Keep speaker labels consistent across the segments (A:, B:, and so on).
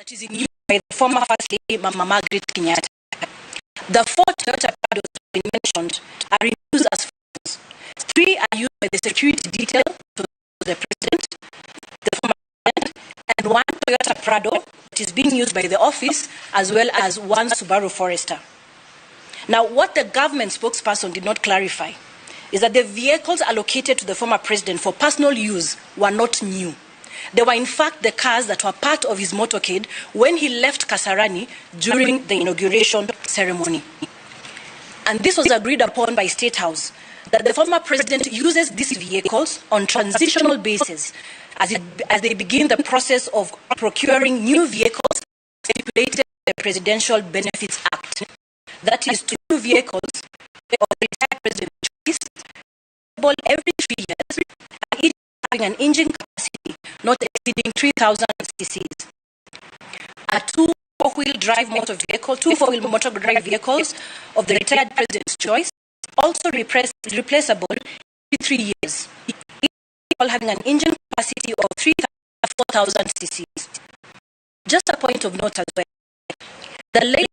A: that is in use by the former First Lady, Mama Margaret Kenyatta. The 4 Toyota Prados that have been mentioned are in use as follows. 3 are used by the security detail to the President, the former President, and 1 Toyota Prado that is being used by the office, as well as 1 Subaru Forester. Now, what the government spokesperson did not clarify is that the vehicles allocated to the former president for personal use were not new. They were in fact the cars that were part of his motorcade when he left Kasarani during the inauguration ceremony. And this was agreed upon by State House, that the former president uses these vehicles on transitional basis as they begin the process of procuring new vehicles stipulated in the Presidential Benefits Act. That is, 2 vehicles of the retired president choice every 3 years, and each having an engine capacity not exceeding 3,000 cc's. 2 four-wheel drive motor vehicles, 2 4-wheel motor drive vehicles of the retired president's choice, also replaceable every 3 years, each vehicle having an engine capacity of 4,000 cc's. Just a point of note as well, the late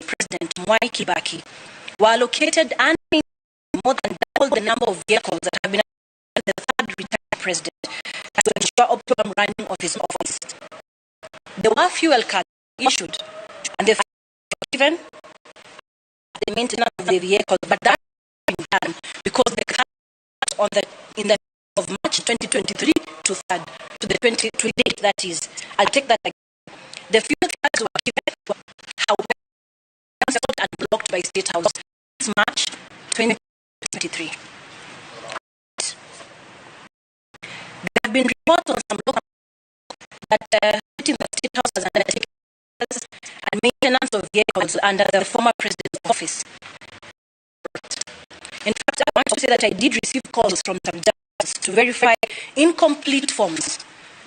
A: President Mwai Kibaki were allocated and more than double the number of vehicles that have been allocated to the 3rd retired president to ensure optimum running of his office. There were fuel cards issued, and they were given the maintenance of the vehicles, but that has been done because the cars in the of March 2023 to the 2028, that is. I'll take that again. The fuel cards were given, however, cancelled and blocked by State House since March 2023. There have been reports on some local that the State House has undertaken and maintenance of vehicles under the former president's office. In fact, I want to say that I did receive calls from some judges to verify incomplete forms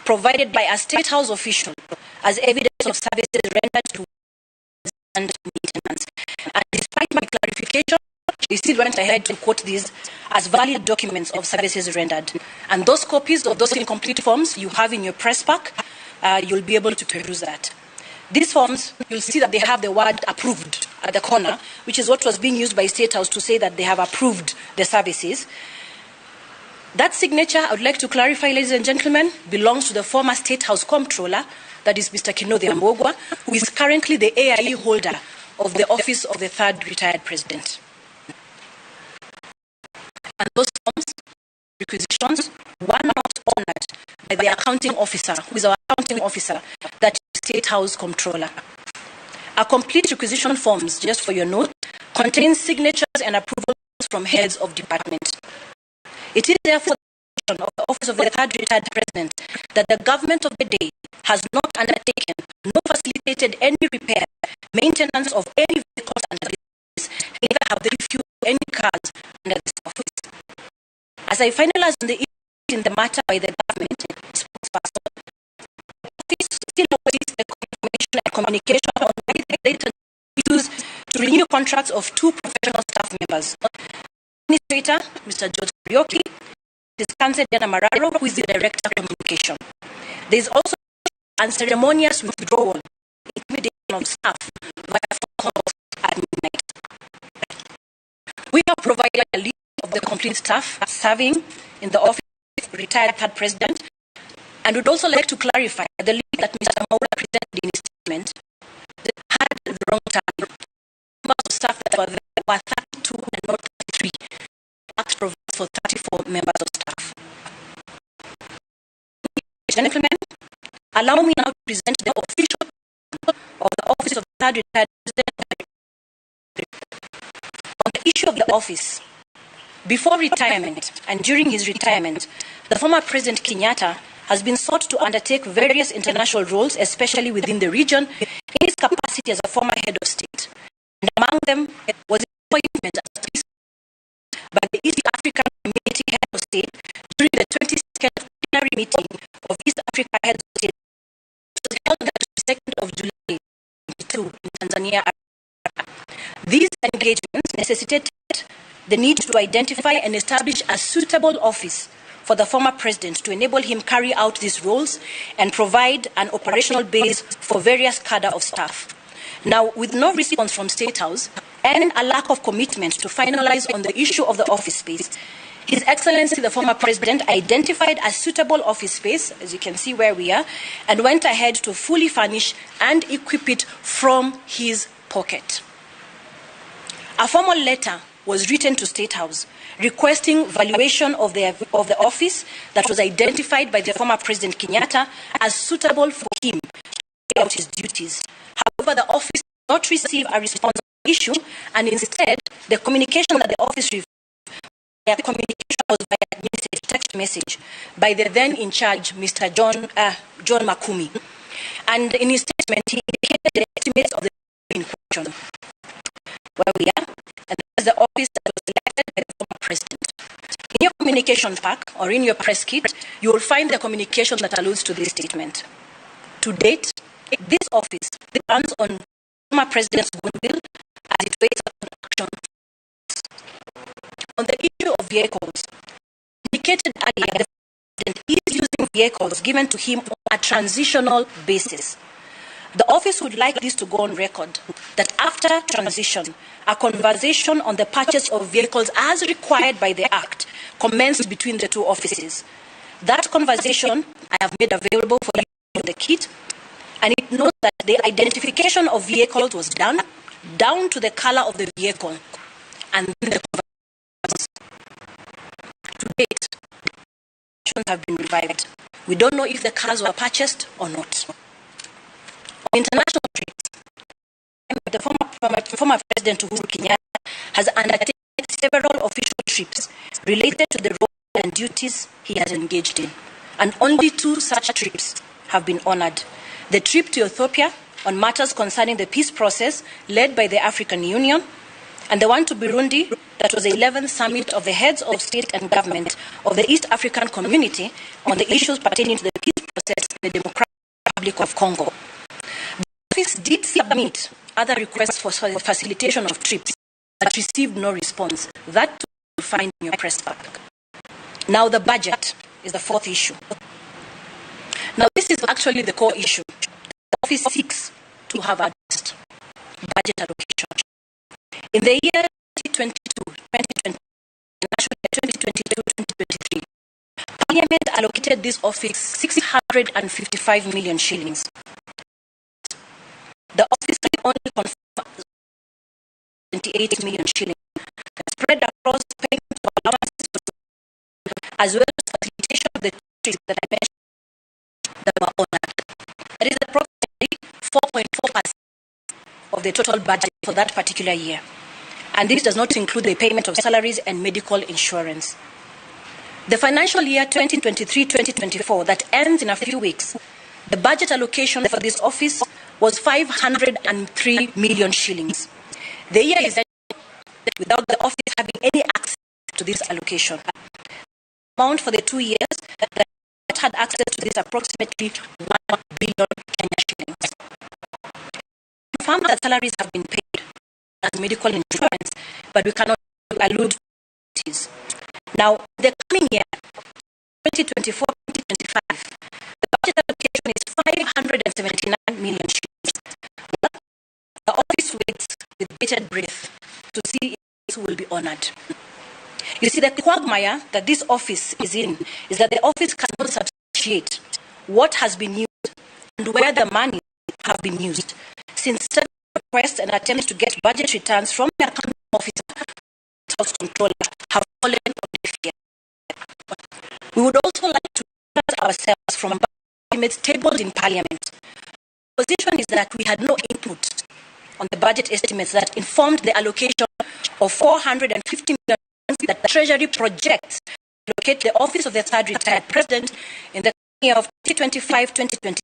A: provided by a State House official as evidence of services rendered to and maintenance. And despite my clarification, they still went ahead to quote these as valid documents of services rendered. And those copies of those incomplete forms you have in your press pack, you'll be able to peruse that. These forms, you'll see that they have the word approved at the corner, which is what was being used by State House to say that they have approved the services. That signature, I would like to clarify, ladies and gentlemen, belongs to the former State House Comptroller, that is Mr. Kinodhi Ambogwa, who is currently the AIE holder of the office of the 3rd retired president. And those forms, requisitions, were not honored by the accounting officer, who is our accounting officer, that is State House Comptroller. Our complete requisition forms, just for your note, contain signatures and approvals from heads of department. It is therefore the position of the office of the 3rd retired president that the government of the day has not undertaken nor facilitated any repair, maintenance of any vehicles under this, neither have they refueled any cars under this office. As I finalize on the issue in the matter by the government spokesperson, the office still awaits the confirmation and communication on whether the data used to renew contracts of 2 professional staff members. Administrator, Mr. George Rioki, is Council Diana Mararo, who is the Director of Communication. There is also unceremonious withdrawal, intimidation of staff via phone calls at midnight. We have provided a list of the complete staff serving in the office of the retired 3rd president, and would also like to clarify the list that Mr. Maula presented in his statement had the wrong time. Members of staff that were there were 32 and not 33. Act provides for 34 members of staff. Gentlemen, allow me now to present the official of the office of the 3rd retired president. On the issue of the office, before retirement and during his retirement, the former President Kenyatta has been sought to undertake various international roles, especially within the region, in his capacity as a former head of state. And among them was the appointment as by the East African Community Head of State during the 22nd ordinary meeting of East Africa Heads of State, which was held on the 2nd of July 2022 in Tanzania. These engagements necessitated the need to identify and establish a suitable office for the former president to enable him carry out these roles and provide an operational base for various cadre of staff. Now, with no response from State House and a lack of commitment to finalize on the issue of the office space, His Excellency, the former president, identified a suitable office space, as you can see where we are, and went ahead to fully furnish and equip it from his pocket. A formal letter was written to State House requesting valuation of the office that was identified by the former President Kenyatta as suitable for him to carry out his duties. However, the office did not receive a response on the issue, and instead, the communication that the office received was via text message by the then in charge, Mr. John Makumi. And in his statement, he indicated the estimates of the in question. Where we are, and that is the office that was elected by the former president. In your communication pack or in your press kit, you will find the communication that alludes to this statement. To date, this office depends on former president's goodwill as it waits on action. On the issue of vehicles, indicated earlier, the president is using vehicles given to him on a transitional basis. The office would like this to go on record that after transition, a conversation on the purchase of vehicles as required by the Act commenced between the two offices. That conversation I have made available for you in the kit, and it notes that the identification of vehicles was done down to the color of the vehicle, and then the conversations. To date, conversations have been revived. We don't know if the cars were purchased or not. On international trips, the former President Uhuru Kenyatta has undertaken several official trips related to the role and duties he has engaged in, and only 2 such trips have been honored. The trip to Ethiopia on matters concerning the peace process led by the African Union, and the one to Burundi that was the 11th summit of the heads of state and government of the East African Community on the issues pertaining to the peace process in the Democratic Republic of Congo. The office did submit other requests for facilitation of trips, but received no response. That you will find in your press pack. Now the budget is the 4th issue. Now this is actually the core issue. The office seeks to have addressed budget allocation. In the year 2022, 2023, Parliament allocated this office 655 million shillings. The office only confirmed 28 million shillings spread across payment of allowances as well as facilitation of the trips that I mentioned that were honored. That is approximately 4.4% of the total budget for that particular year. And this does not include the payment of salaries and medical insurance. The financial year 2023-2024 that ends in a few weeks, the budget allocation for this office was 503 million shillings. The year is without the office having any access to this allocation. The amount for the 2 years that the office had access to this approximately 1 billion Kenya shillings. Confirmed that salaries have been paid as medical insurance, but we cannot allude to it. Now, the coming year, 2024-2025, the budget allocation is 579 million shillings. The office waits with bated breath to see if this will be honored. You see, the quagmire that this office is in is that the office cannot substantiate what has been used and where the money have been used, since several requests and attempts to get budget returns from the accounting officer, house controller, have fallen on deaf ears. We would also like to protect ourselves from estimates tabled in Parliament. The position is that we had no input on the budget estimates that informed the allocation of 450 million that the Treasury projects to allocate the office of the third retired president in the year of 2025-2026,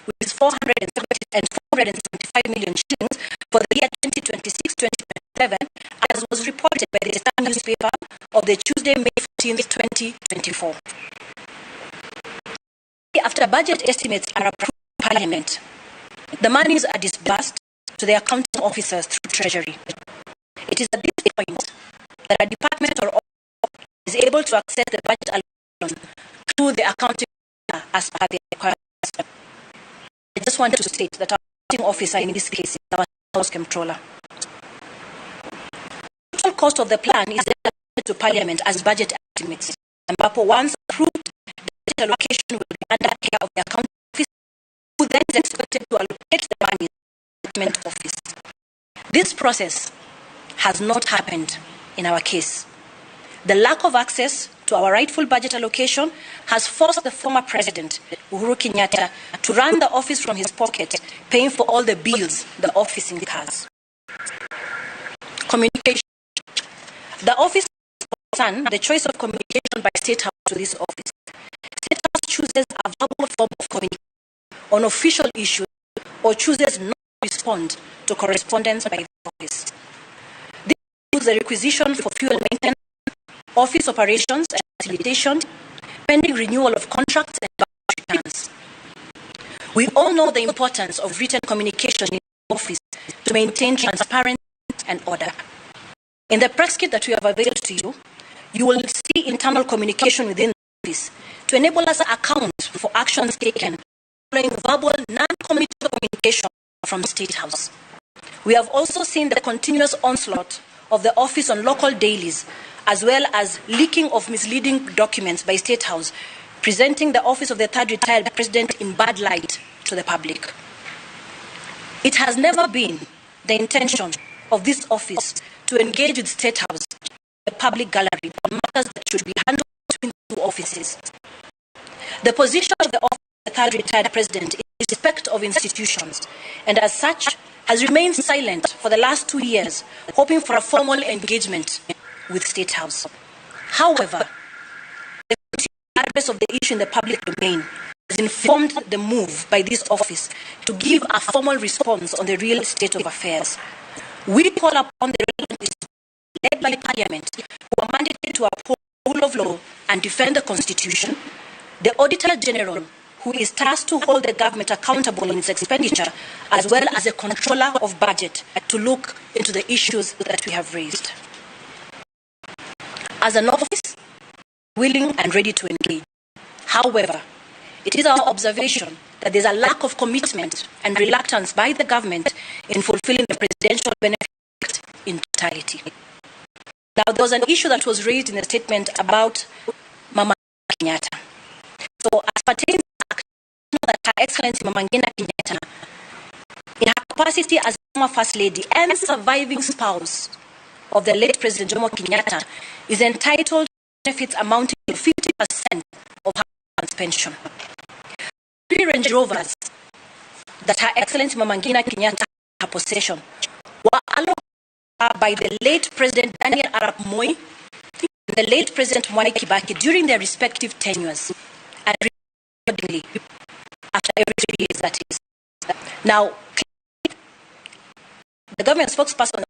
A: which is 475 million shillings for the year 2026-2027, as was reported by the Star newspaper of the Tuesday, May 14th, 2024. After budget estimates are approved in Parliament, the monies are disbursed to the accounting officers through Treasury. It is at this point that a department or office is able to access the budget allocation through the accounting as per the requirements. I just want to state that our accounting officer in this case is our house controller. The total cost of the plan is presented to Parliament as budget estimates, and once approved, the allocation will be under care of the accounting officer, who then is expected to allocate the money to the government office. This process has not happened in our case. The lack of access to our rightful budget allocation has forced the former president, Uhuru Kenyatta, to run the office from his pocket, paying for all the bills the office incurs. Communication. The office concerned the choice of communication by State House to this office. State House chooses a verbal form of communication on official issues or chooses not to respond to correspondence by the office. This includes the requisition for fuel maintenance, office operations and facilitation, pending renewal of contracts and budget returns. We all know the importance of written communication in the office to maintain transparency and order. In the press kit that we have availed to you, you will see internal communication within the office to enable us to account for actions taken following verbal, non-committal communication from the State House. We have also seen the continuous onslaught of the office on local dailies, as well as leaking of misleading documents by State House, presenting the office of the third retired president in bad light to the public. It has never been the intention of this office to engage with State House, the public gallery, on matters that should be handled between the two offices. The position of the office of the third retired president is respect of institutions, and as such has remained silent for the last 2 years, hoping for a formal engagement with State House. However, the address of the issue in the public domain has informed the move by this office to give a formal response on the real state of affairs. We call upon the relevant institutions led by Parliament, who are mandated to uphold the rule of law and defend the Constitution, the Auditor General, who is tasked to hold the government accountable in its expenditure, as well as a controller of budget, to look into the issues that we have raised. As an office, willing and ready to engage. However, it is our observation that there is a lack of commitment and reluctance by the government in fulfilling the presidential benefit in totality. Now, there was an issue that was raised in the statement about Mama Kenyatta. So, as pertains to that Her Excellency Mama Kenyatta, in her capacity as former First Lady and surviving spouse of the late President Jomo Kenyatta, is entitled to benefits amounting to 50% of her husband's pension. 3 Range Rovers that Her Excellency Mama Kenyatta had in her possession were allocated by the late President Daniel Arap Moi and the late President Mwai Kibaki during their respective tenures, and accordingly after every 3 years, that is. Now, the government spokesperson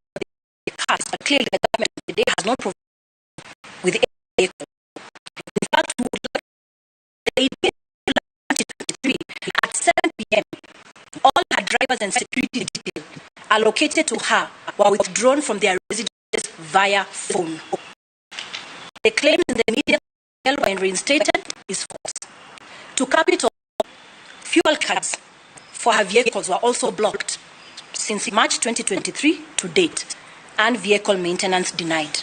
A: but clearly the government today has not provided with any vehicle. In fact, we would like 2023 at 7 p.m. all her drivers and security detail allocated to her were withdrawn from their residences via phone. The claims in the media when reinstated is false. To cap it off, fuel cards for her vehicles were also blocked since March 2023 to date, and vehicle maintenance denied.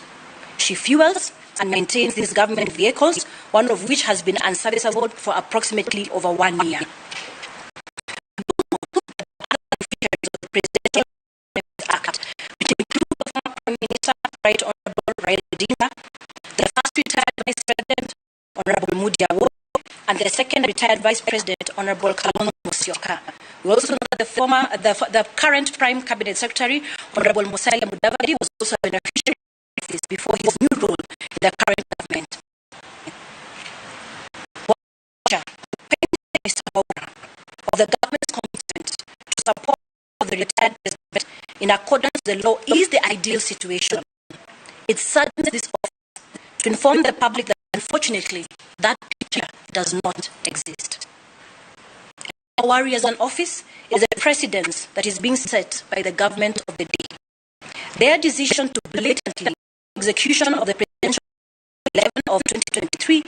A: She fuels and maintains these government vehicles, one of which has been unserviceable for approximately over 1 year. The Presidential Act, which includes the former Prime Minister, Right Honorable Raila Odinga, the first retired Vice President, Honorable Mudi Awuor, and the second retired Vice President, Honorable Kalonzo Musyoka. We also know that the current Prime Cabinet Secretary, Honorable Musalia Mudavadi, was also a beneficiary of this before his new role in the current government. Of the government's commitment to support the retired president in accordance with the law is the ideal situation. It saddens this office to inform the public that unfortunately that picture does not exist. Our worry as an office is a precedence that is being set by the government of the day. Their decision to blatantly execution of the presidential 11 of 2023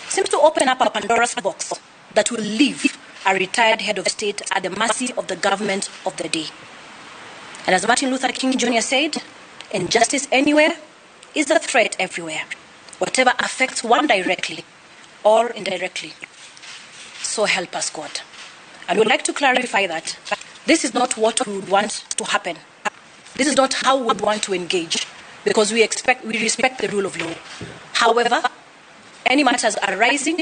A: seems to open up a Pandora's box that will leave a retired head of state at the mercy of the government of the day. And as Martin Luther King Jr. said, injustice anywhere is a threat everywhere, whatever affects one directly or indirectly. So help us God. And we'd like to clarify that this is not what we would want to happen. This is not how we would want to engage, because we respect the rule of law. However, any matters arising,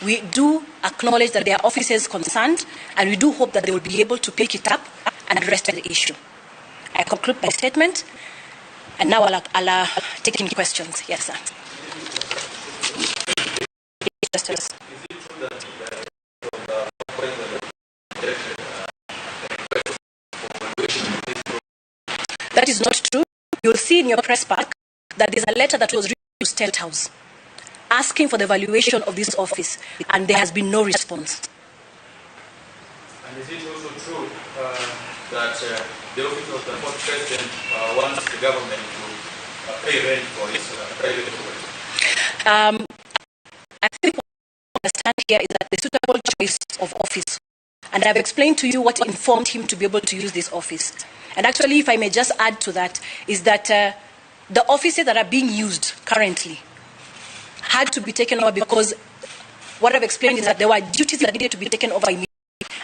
A: we do acknowledge that there are officers concerned, and we do hope that they will be able to pick it up and address the issue. I conclude my statement, and now I'll take any questions. Yes, sir. Justice. That is not true. You'll see in your press pack that there's a letter that was written to State House asking for the valuation of this office, and there has been no response.
B: And is it also true that the office of the fourth president wants the government to pay rent for its private property?
A: I think what I understand here is that the suitable choice of office, and I've explained to you what informed him to be able to use this office. And actually, if I may just add to that, is that the offices that are being used currently had to be taken over because what I've explained is that there were duties that needed to be taken over immediately.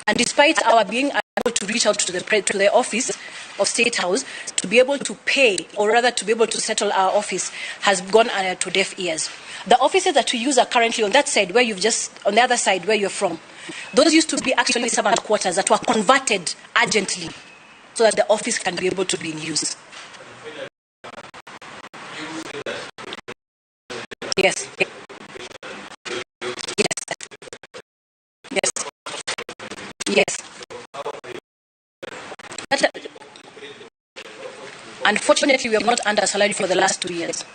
A: And despite our being able to reach out to the office of State House to be able to pay, or rather to be able to settle our office, has gone to deaf ears. The offices that we use are currently on that side where you've just, on the other side where you're from. Those used to be actually servant quarters that were converted urgently so that the office can be able to be in use. Yes. Yes. Yes. But, unfortunately, we have not earned our salary for the last 2 years.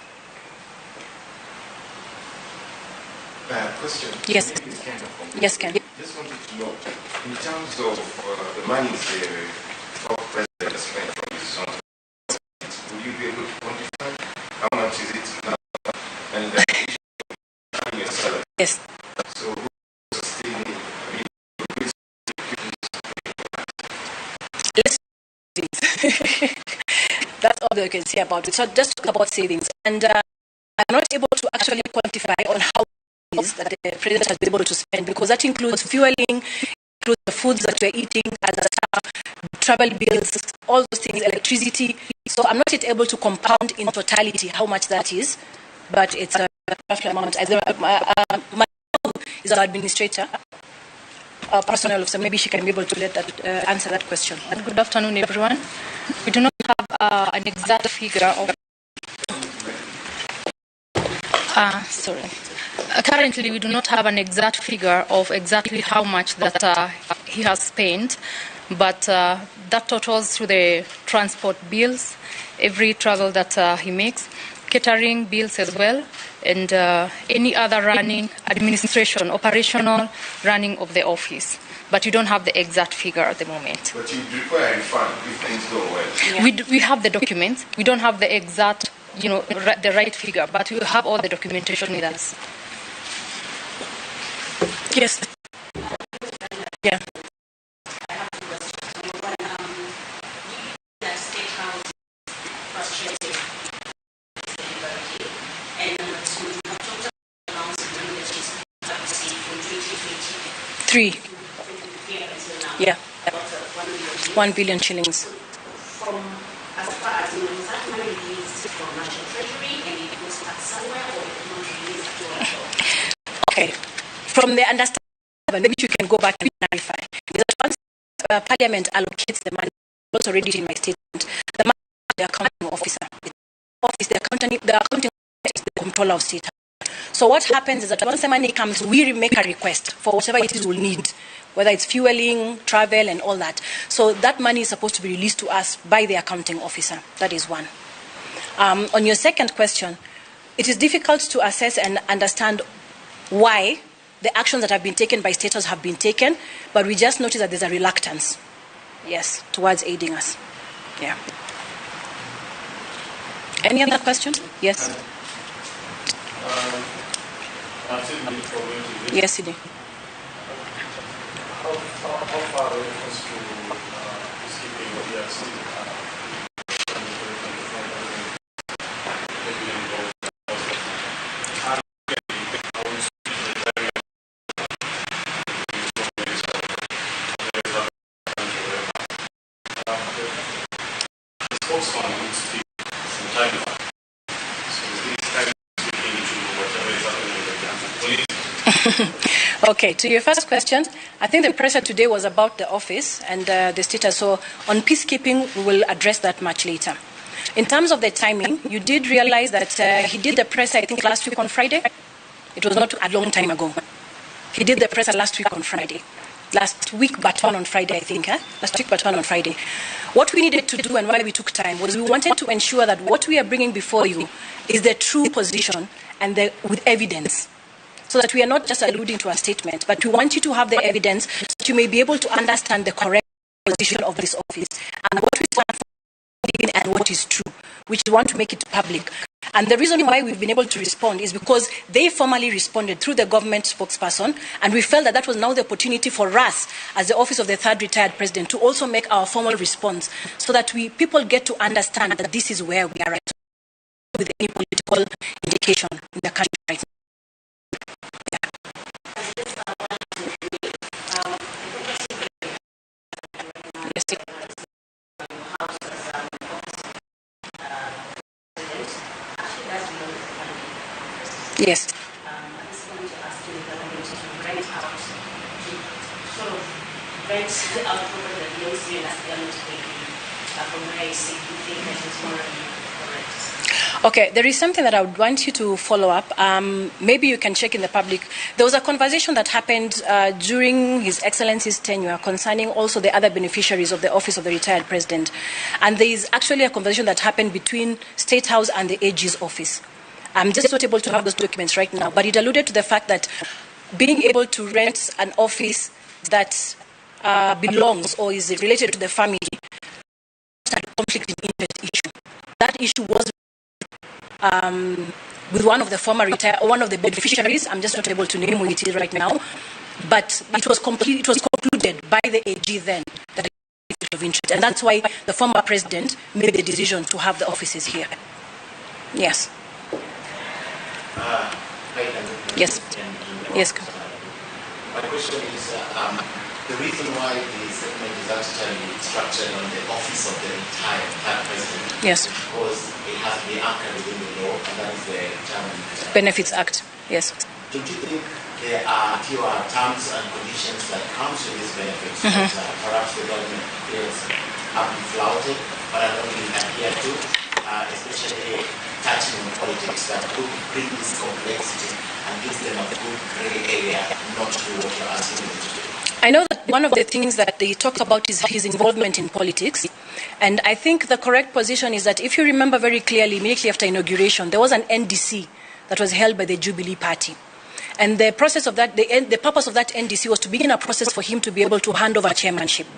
C: Question.
A: Yes. Yes, Ken.
C: Just wanted to know, in terms of the money the president has spent from his own, will you be able to quantify how much is it now? And the issue of salary.
A: Yes.
C: So who is sustaining it? I mean,
A: that's all that I can say about it. So just talk about savings. And I'm not able to actually quantify on how it is that the president has been able to spend, because that includes fueling, includes the foods that we're eating as a staff, travel bills, all those things, electricity. So I'm not yet able to compound in totality how much that is, but it's a rough amount. My is our administrator, personnel officer. Maybe she can be able to answer that question.
D: Good afternoon, everyone. We do not have an exact figure of. Currently, we do not have an exact figure of exactly how much that he has spent, but that totals to the transport bills, every travel that he makes, catering bills as well, and any other running, administration, operational running of the office. But you don't have the exact figure at the moment.
C: But you require a refund if things go well.
D: Yeah. We have the documents. We don't have the exact, the right figure, but we have all the documentation with us.
A: Yes. Yeah. Three. Yeah. 1 billion shillings.
E: From as far as you know, is that money released from National Treasury and it goes back somewhere, or it not released at all?
A: Okay. From the understanding, maybe you can go back and clarify. Is that once Parliament allocates the money, also read it in my statement, the money to the accounting officer. The accounting officer is the controller of state. So what happens is that once the money comes, we make a request for whatever it is we'll need, whether it's fueling, travel, and all that. So that money is supposed to be released to us by the accounting officer. That is one. On your second question, it is difficult to assess and understand why the actions that have been taken by states have been taken, but we just notice that there's a reluctance, yes, towards aiding us. Yeah. Any other question? Yes. Yes, Sidi.
F: How far away was to peacekeeping or DRC?
A: Okay, to your first question, I think the pressure today was about the office and the status. So on peacekeeping, we will address that much later. In terms of the timing, you did realize that he did the presser, I think, last week on Friday. It was not a long time ago. He did the presser last week on Friday. Last week, but on Friday, I think. Last week, but on Friday. What we needed to do and why we took time was we wanted to ensure that what we are bringing before you is the true position and with evidence. So that we are not just alluding to a statement, but we want you to have the evidence so that you may be able to understand the correct position of this office and what we stand for and what is true, which we want to make it public. And the reason why we've been able to respond is because they formally responded through the government spokesperson, and we felt that that was now the opportunity for us, as the Office of the Third Retired President, to also make our formal response so that people get to understand that this is where we are at with any political indication in the country right now. Yes.
E: I just wanted to ask you whether you to rent out, to sort of rent out property that belongs to you as the from where you see you think that is morally correct.
A: Okay, there is something that I would want you to follow up. Maybe you can check in the public. There was a conversation that happened during His Excellency's tenure concerning also the other beneficiaries of the Office of the Retired President. And there is actually a conversation that happened between State House and the AG's office. I'm just not able to have those documents right now, but it alluded to the fact that being able to rent an office that belongs or is related to the family is a conflict of interest issue. That issue was with one of the beneficiaries. I'm just not able to name who it is right now, but it was concluded by the AG then that it was a conflict of interest, and that's why the former president made the decision to have the offices here. Yes. Yes. Yes.
G: My question is, the reason why the settlement is actually structured on the office of the retired president,
A: yes,
G: because it has to be anchored within the law, and that is the
A: Benefits Act. Yes.
G: Don't you think there are fewer terms and conditions that come to these benefits that perhaps the government feels have been flouted, but are not being adhered to, especially touching on politics that could bring this complexity and gives them a good gray area not to do what you're asking them to do?
A: I know that one of the things that they talk about is his involvement in politics. And I think the correct position is that if you remember very clearly, immediately after inauguration, there was an NDC that was held by the Jubilee Party. And the process of that, the purpose of that NDC was to begin a process for him to be able to hand over chairmanship.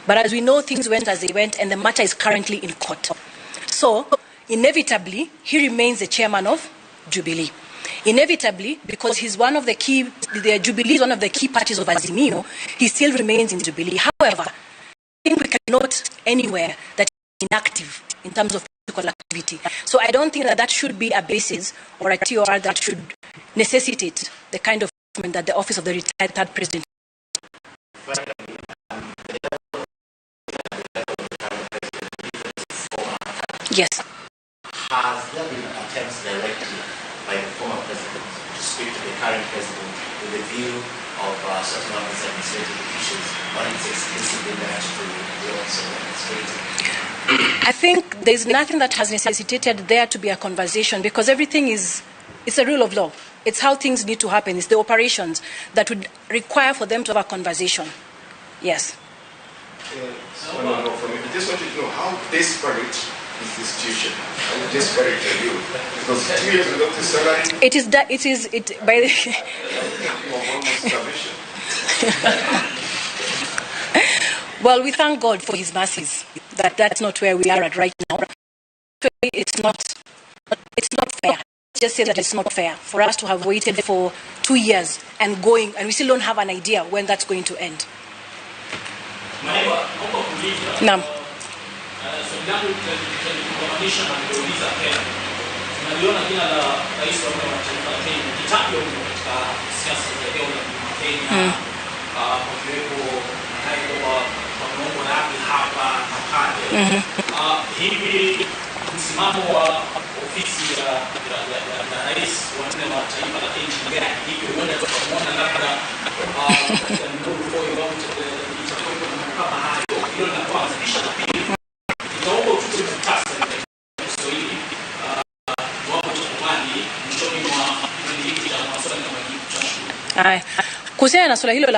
A: But as we know, things went as they went, and the matter is currently in court. So, inevitably, he remains the chairman of Jubilee. Inevitably, because he's one of the Jubilee is one of the key parties of Azimio, he still remains in Jubilee. However, I think we can note anywhere that he's inactive in terms of political activity. So I don't think that should be a basis or a TOR that should necessitate the kind of movement that the Office of the Retired Third President. Yes.
G: Has there been attempts directly by the former president to speak to the current president with a view of certain of his administrative issues, or it's exclusively left to the Office of the Administrator?
A: I think there's nothing that has necessitated there to be a conversation, because everything it's a rule of law. It's how things need to happen. It's the operations that would require for them to have a conversation. Yes.
C: I just wanted to know how desperate is the institution? How desperate are you? Because 2 years without the salary.
A: By the Well, we thank God for His mercies. That's not where we are at right now. It's not fair. It's just say that it's not fair for us to have waited for 2 years and going, and we still don't have an idea when that's going to end. Naam.
H: Hivi msimamo wa ofisi ya rais wa nne wa taifa la Kenya ni gani? Hivi huenda tukamuona labda ndio kama hayo. Hilo la kwanza. Kisha la pili, nitaomba utupe muhtasari wa Kiswahili wapo tukumani mwishoni mwa kipindi hiki cha maswali na majibu cha shule.
A: Haya. Kuhusiana na swala hilo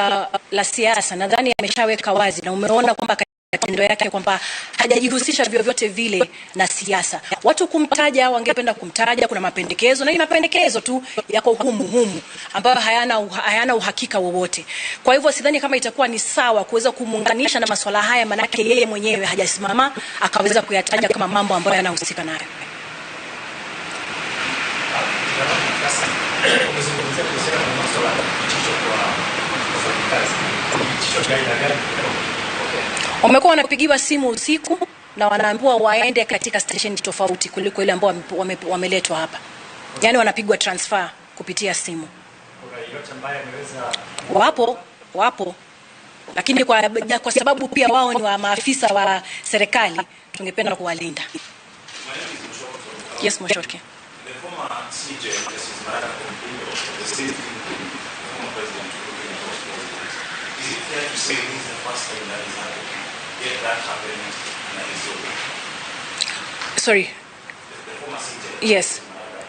A: la siasa, nadhani ameshaweka wazi na umeona kwamba matendo yake kwamba hajajihusisha vyovyote vile na siasa. Watu kumtaja wangependa kumtaja, kuna mapendekezo na ni mapendekezo tu yako humu ambayo hayana uhakika wowote. Kwa hivyo sidhani kama itakuwa ni sawa kuweza kumuunganisha na masuala haya, manake yeye mwenyewe hajasimama akaweza kuyataja kama mambo ambayo yanahusika nayo. Wamekuwa wanapigiwa simu usiku na wanaambiwa waende katika station tofauti kuliko ile ambao wameletwa hapa. Yaani wanapigwa transfer kupitia simu. Wapo. Lakini kwa sababu pia wao ni wa maafisa wa serikali, tungependa kuwalinda. Yes, Moshoke.
C: The former CJ, Justice Marada Kompilo, the same thing former President Uhuru Kenyatta was president. Is it fair to say this is the first time that is happening? Yet that happened and that is over?
A: Sorry.
C: The former CJ.
A: Yes.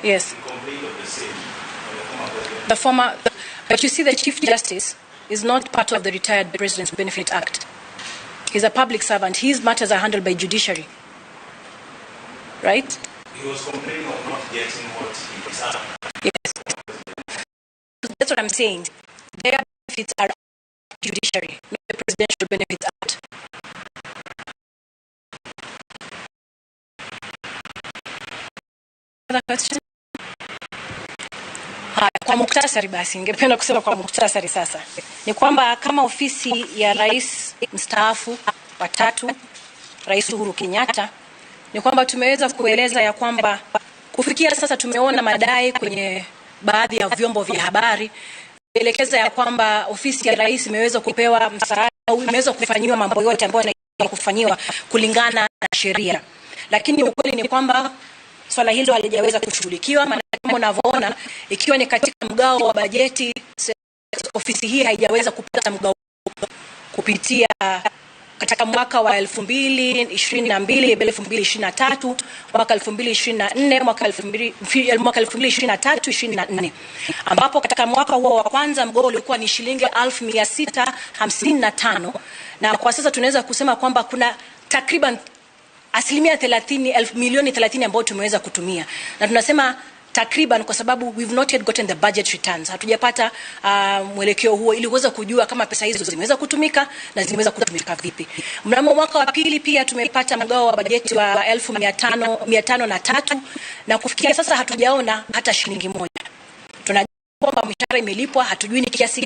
A: Yes.
C: The complaint of the same from
A: the former president. But you see, the Chief Justice is not part of the Retired President's Benefit Act. He's a public servant. His matters are handled by judiciary. Right?
C: He was complaining of not getting what he deserved.
A: Yes. That's what I'm saying. Their benefits are judiciary, not the Presidential Benefits Act. Other question? Kwa muktasari basi, ningependa kusema kwa muktasari sasa. Ni kwamba kama ofisi ya rais mstaafu wa 3, Rais Uhuru Kenyatta, ni kwamba tumeweza kueleza ya kwamba kufikia sasa tumeona madai kwenye baadhi ya vyombo vya habari kuelekeza ya kwamba ofisi ya rais imeweza kupewa msaada au imeweza kufanyiwa mambo yote ambayo yanastahili kufanyiwa kulingana na sheria. Lakini ukweli ni kwamba swala hilo halijaweza kushughulikiwa, maana kama unavyoona ikiwa ni katika mgao wa bajeti, ofisi hii haijaweza kupata mgao kupitia katika mwaka wa 2022, 2023, mwaka 2024, mwaka 2023-24, ambapo katika mwaka huo wa kwanza mgao ulikuwa ni shilingi 1655, na kwa sasa tunaweza kusema kwamba kuna takriban asilimia 30, milioni 30 ambayo tumeweza kutumia. Na tunasema takriban kwa sababu we've not yet gotten the budget returns. Hatujapata mwelekeo huo ili uweze kujua kama pesa hizo zimeweza kutumika na zimeweza kutumika vipi. Mnamo mwaka wa pili pia tumepata mgao wa bajeti wa 503 na kufikia sasa hatujaona hata shilingi moja. Tunajua kwamba mishahara imelipwa, hatujui ni kiasi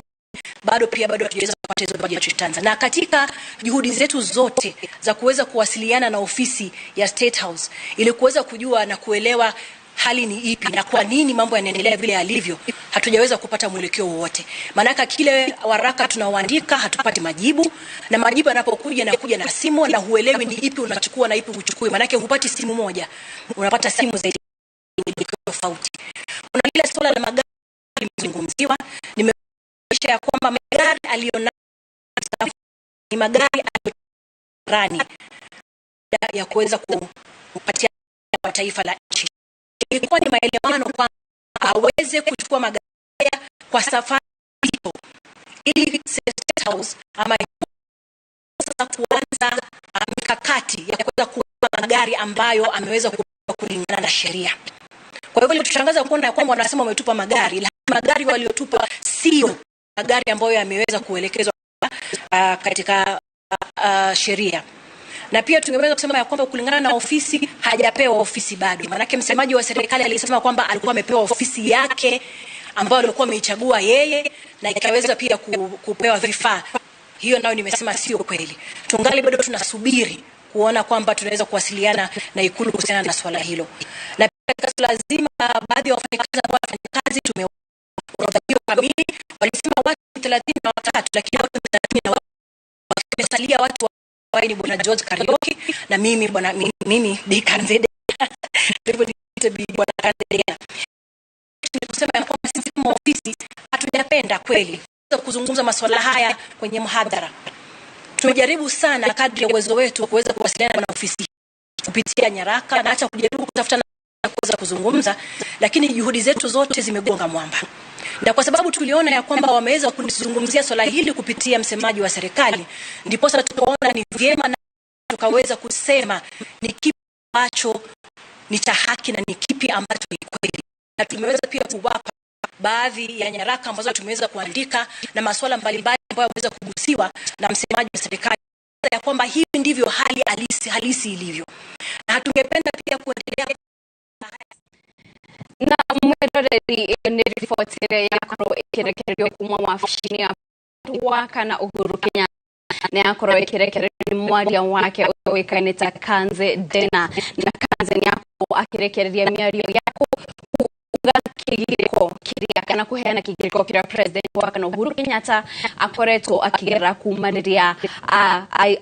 A: bado hatujaweza kupata hizo budget returns. Na katika juhudi zetu zote za kuweza kuwasiliana na ofisi ya State House ili kuweza kujua na kuelewa hali ni ipi na kwa nini mambo yanaendelea vile yalivyo, hatujaweza kupata mwelekeo wowote. Maana kile waraka tunaoandika hatupati majibu, na majibu yanapokuja na simu na huelewi ni ipi unachukua na ipi huchukui. Maana hupati simu moja, unapata simu zaidi tofauti. Kuna ile swala la magari limezungumziwa, nimeonyesha ya kwamba magari aliona ni magari rani ya kuweza kupatia taifa la nchi. Ilikuwa ni maelewano kwamba aweze kuchukua magari kwa safari hiyo ili State House ama sasa kuanza mikakati ya kuweza kuwa magari ambayo ameweza kulingana na sheria. Kwa hivyo tutashangaza kuona kwamba wanasema wametupa magari, lakini magari waliotupa sio magari ambayo yameweza kuelekezwa katika sheria. Na pia tungeweza kusema ya kwamba kulingana na ofisi hajapewa ofisi bado. Maana msemaji wa serikali alisema kwamba alikuwa amepewa ofisi yake ambayo alikuwa ameichagua yeye na ikaweza pia kupewa vifaa. Hiyo nayo nimesema sio kweli. Tungali bado tunasubiri kuona kwamba tunaweza kuwasiliana na Ikulu kuhusiana na swala hilo. Na pia lazima baadhi ya wafanyakazi ambao wanafanya kazi tumeorodhaiwa kamili, walisema watu 33 lakini watu 30 wamesalia watu wao ni bwana George Karioki na mimi Dekanzede. Ndivyo bwana Kanzede. Kusema ya kwamba sisi kama ofisi hatujapenda kweli kuzungumza masuala haya kwenye mhadhara. Tumejaribu sana kadri ya uwezo wetu kuweza kuwasiliana na ofisi kupitia nyaraka na hata kujaribu kutafuta na kuweza kuzungumza, lakini juhudi zetu zote zimegonga mwamba. Na kwa sababu tuliona ya kwamba wameweza kuzungumzia swala hili kupitia msemaji wa serikali, ndipo sasa tukaona ni vyema na tukaweza kusema ni kipi ambacho ni cha haki na ni kipi ambacho ni kweli. Na tumeweza pia kuwapa baadhi ya nyaraka ambazo tumeweza kuandika na masuala mbalimbali ambayo yameweza kugusiwa na msemaji wa serikali ya kwamba hivi ndivyo hali halisi ilivyo. Na tungependa pia kuendelea
I: na mweroreri ni ripoti yakorwo ikirekererio kuma wafishini ya wakana Uhuru Kenyatta na yakorwo ikirekererio mwaria wake wikaine ta Kanze Dena na Kanze ni yako akirekereria miario yako kigiriko kiria kana kuheana kigiriko kira president wakana Uhuru Kenyatta akoretwo akigera kumariria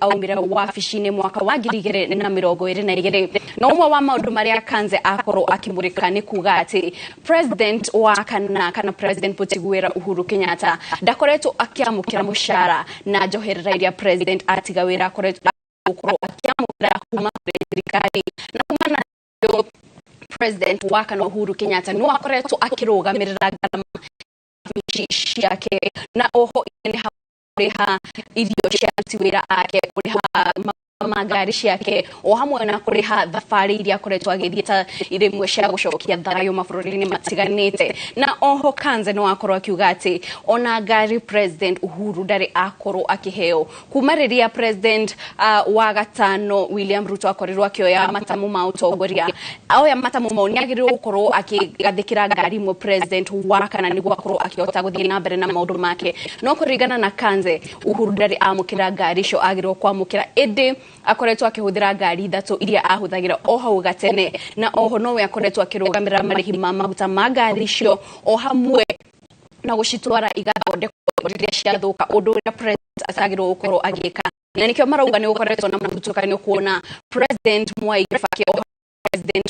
I: aumira wafishini mwaka wa 2022 na umwe wa maundu maria Kanze akorwo akimurika ni kuga ati president wakana kana president Potiguera Uhuru Kenyatta ndakoretwo akiamukira mushara na njoherera iria president atigawira akoretwo akiamukira kuma serikali na kumana president wakana Uhuru Kenyatta no akoretwo akirugamirira garama yake na oho ni ha irio ciatiwira ake kuriha magari yake o hamwe na kuriha thafari iria akoretwo agithieta irimwe cia gucokia thayo mabũrũri-inĩ matiganĩte. Na oho Kanze no akorwo akiuga ati ona ngari president Uhuru ndari akorwo akiheo kumariria president wa gatano William Ruto akorirwo akioya matamu ma utongoria oya matamu mau ni agirirwo gukorwo akigathikira ngari mo president wa kana niguo akorwo akihota guthii na mbere na maundu make. No kuringana na Kanze Uhuru ndari amukira ngari cio agirirwo kwamukira indi akoretwo akihuthira ngari ithatu iria ahuthagira o hau gatene na oho nowe akoretwo akirugamira marihi ma maguta ma ngari cio o hamwe na gucitwara igathondekwo riria ciathuka undu uria president atagirwo gukorwo agika. Na nikio marauga ni ukoretwo na mutukanio kuona president Mwai Kibaki o president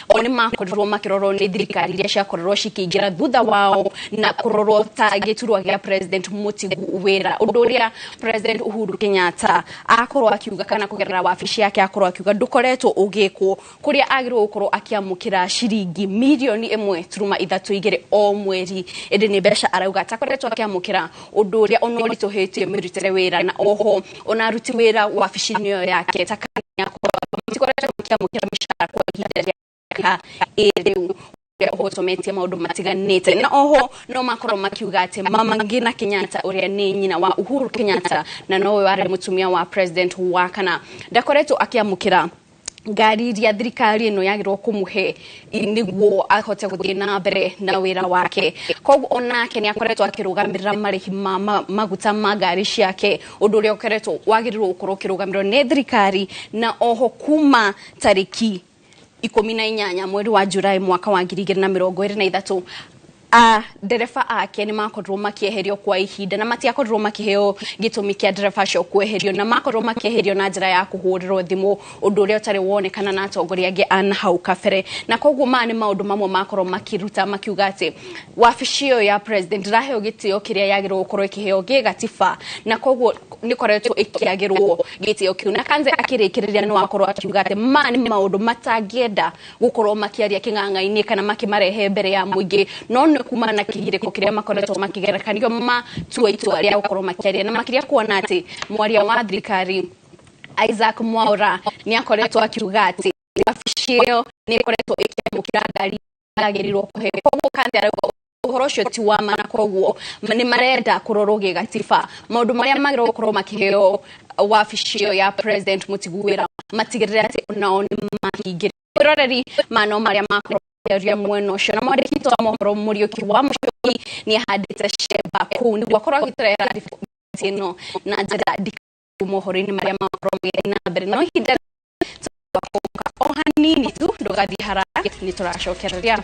I: oni makorirwo makirorwo ni thirikari iria ciakorerwo cikiingira thutha wao na kurorwo ta giturwa gya president Potiguera undu uria president Uhuru Kenyatta akorwo akiuga kana kugerera wabici yake akorwo akiuga ndukoretwo ugikwo kuria agirwo gukorwo akiamukira ciringi milioni 1.32 o mweri indi ni mbeca arauga atakoretwo akiamukira undu uria onolituhitie mirutire wira na oho ona ruti wira wabici-ini yake takanya akoretwo akiamukira mishahara kwa ihinda iriu otometia maundu matiganite. Na oho no makorwo makiuga ati mama Ngina Kenyatta uria ni nyina wa Uhuru Kenyatta na nowe wari mutumia wa president wa kana ndakoretwo akiamukira ngari iria thirikari ino yagirwo kumuhe niguo ahote guthii na mbere na wira wake. Koguo onake ni akoretwo akirugamirira marihi maguta ma ngari ciake undu uria ukoretwo wagirirwo gukorwo kirugamirwo ni thirikari na oho kuma tariki 18 mweri wa Julai mwaka wa 2023 dereva ake ni makorwo makieherio kwa ihinda na matiakorwo makiheo gitumi kia dereva cio kweherio na makorwo makieherio na njira ya kuhurirwo thimu undu uria utari wonekana na atongoria angi an hau kabere. Na koguo mani maundu mamwe makorwo makiruta makiuga ati wabici ya president raheo gitio kiria yagirwo gukorwo ikiheo gigatiba na koguo nikoretwo ikiagirwo gitio kiu. Na Kanze akirikiriria no akorwo akiuga ati mani maundu matangienda gukorwo makiaria king'ang'a-ini kana makimarehe mbere ya muingi no kumana na kigiriko kiria makoretwo makigerekanio matua itua ria gukorwo makiaria na makiria kuona ati mwaria wa thirikari Isaac Mwaura ni akoretwo akiuga ati wabici iyo ni akoretwo ikiamukira ngari agirirwo kuhe. Koguo Kanze arauga uhoro ucio ti wa mana koguo ni marenda kurorwo gigatiba maundu maria magiro gukorwo makiheo wabici ya president Mutiguwira matigirire ati nao ni mahingire roreri mano maria makorwo mweno ucio na mwandiki wa mohoro Muriuki wa Muchoki ni handite sheba kundi gwakorwo agitrera ino na njira mohoro-ini maria makorwo na mbere no ihinda o hanini tu ndugathi haraka ni turacokereria